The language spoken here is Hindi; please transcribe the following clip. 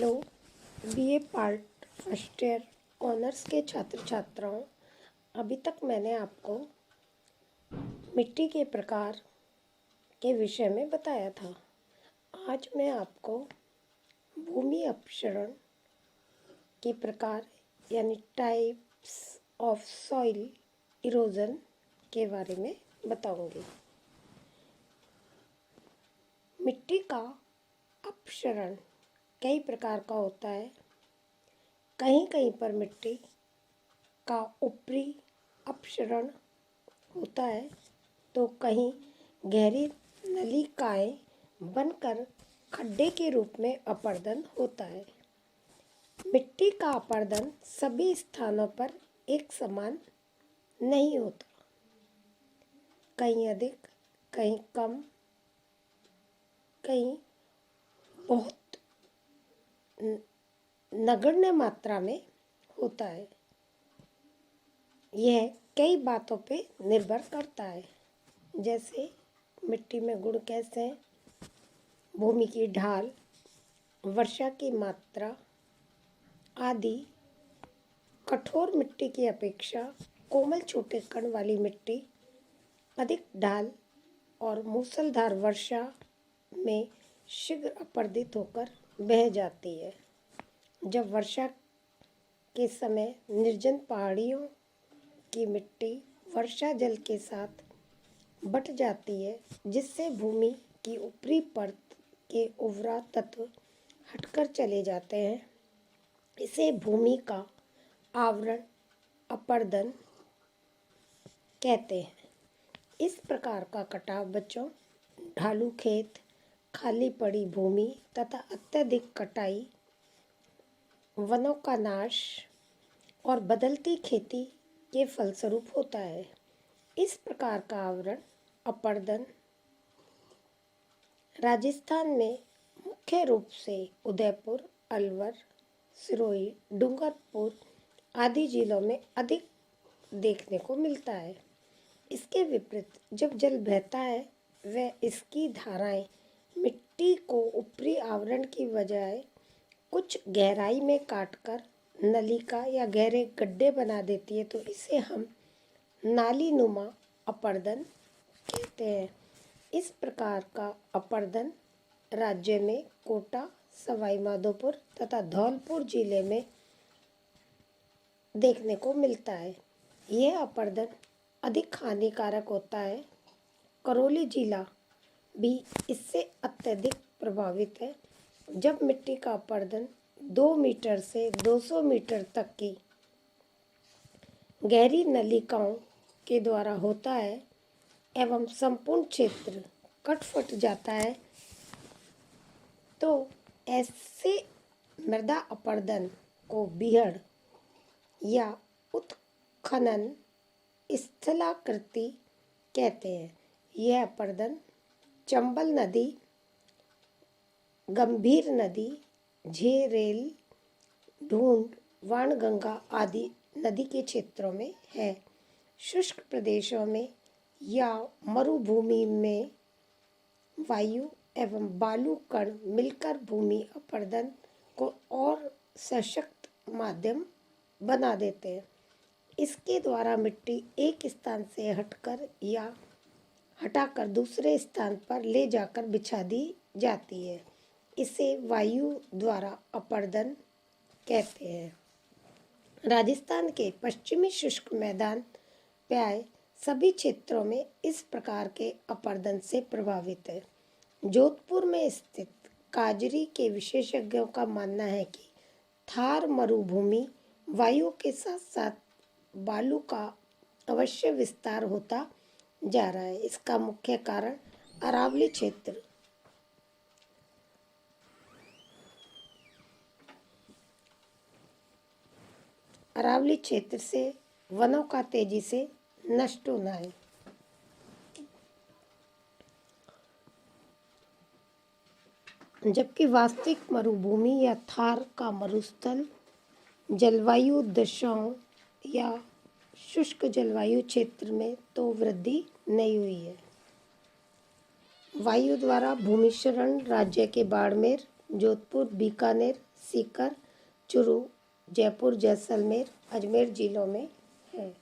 Hello BA part first year honours के छात्र छात्राओं, अभी तक मैंने आपको मिट्टी के प्रकार के विषय में बताया था। आज मैं आपको भूमि अपक्षरण के प्रकार यानी टाइप्स ऑफ सॉइल इरोजन के बारे में बताऊंगी। मिट्टी का अपक्षरण कई प्रकार का होता है। कहीं कहीं पर मिट्टी का ऊपरी अपक्षरण होता है तो कहीं गहरी नलिकाएं बनकर खड्डे के रूप में अपर्दन होता है। मिट्टी का अपर्दन सभी स्थानों पर एक समान नहीं होता, कहीं अधिक, कहीं कम, कहीं बहुत नगण्य मात्रा में होता है। यह कई बातों पे निर्भर करता है, जैसे मिट्टी में गुण कैसे हैं, भूमि की ढाल, वर्षा की मात्रा आदि। कठोर मिट्टी की अपेक्षा कोमल छोटे कण वाली मिट्टी अधिक ढाल और मूसलाधार वर्षा में शीघ्र अपर्दित होकर बह जाती है। जब वर्षा के समय निर्जन पहाड़ियों की मिट्टी वर्षा जल के साथ बट जाती है, जिससे भूमि की ऊपरी परत के उर्वरा तत्व हटकर चले जाते हैं, इसे भूमि का आवरण अपर्दन कहते हैं। इस प्रकार का कटाव बच्चों ढालू खेत, खाली पड़ी भूमि तथा अत्यधिक कटाई, वनों का नाश और बदलती खेती के फलस्वरूप होता है। इस प्रकार का आवरण अपर्दन राजस्थान में मुख्य रूप से उदयपुर, अलवर, सिरोही, डूंगरपुर आदि जिलों में अधिक देखने को मिलता है। इसके विपरीत जब जल बहता है वह इसकी धाराएं मिट्टी को ऊपरी आवरण की बजाय कुछ गहराई में काटकर नलिका या गहरे गड्ढे बना देती है, तो इसे हम नाली नुमा अपर्दन कहते हैं। इस प्रकार का अपर्दन राज्य में कोटा, सवाई माधोपुर तथा धौलपुर जिले में देखने को मिलता है। यह अपर्दन अधिक हानिकारक होता है। करौली जिला भी इससे अत्यधिक प्रभावित है। जब मिट्टी का अपर्दन 2 मीटर से 200 मीटर तक की गहरी नलिकाओं के द्वारा होता है एवं संपूर्ण क्षेत्र कट जाता है, तो ऐसे मृदा अपर्दन को बीहड़ या उत्खनन स्थलाकृति कहते हैं। यह अपर्दन चंबल नदी, गंभीर नदी, झेरेल, ढूंढ, वाणगंगा आदि नदी के क्षेत्रों में है। शुष्क प्रदेशों में या मरुभूमि में वायु एवं बालू कण मिलकर भूमि अपर्दन को और सशक्त माध्यम बना देते हैं। इसके द्वारा मिट्टी एक स्थान से हटाकर दूसरे स्थान पर ले जाकर बिछा दी जाती है। इसे वायु द्वारा अपर्दन कहते हैं। राजस्थान के पश्चिमी शुष्क मैदान प्राय सभी क्षेत्रों में इस प्रकार के अपर्दन से प्रभावित है। जोधपुर में स्थित काजरी के विशेषज्ञों का मानना है कि थार मरुभूमि वायु के साथ साथ बालू का अवश्य विस्तार होता जा रहा है। इसका मुख्य कारण अरावली क्षेत्र से वनों का तेजी से नष्ट होना है। जबकि वास्तविक मरुभूमि या थार का मरुस्थल जलवायु दशाओं या शुष्क जलवायु क्षेत्र में तो वृद्धि नहीं हुई है। वायु द्वारा भूमिक्षरण राज्य के बाड़मेर, जोधपुर, बीकानेर, सीकर, चूरू, जयपुर, जैसलमेर, अजमेर जिलों में है।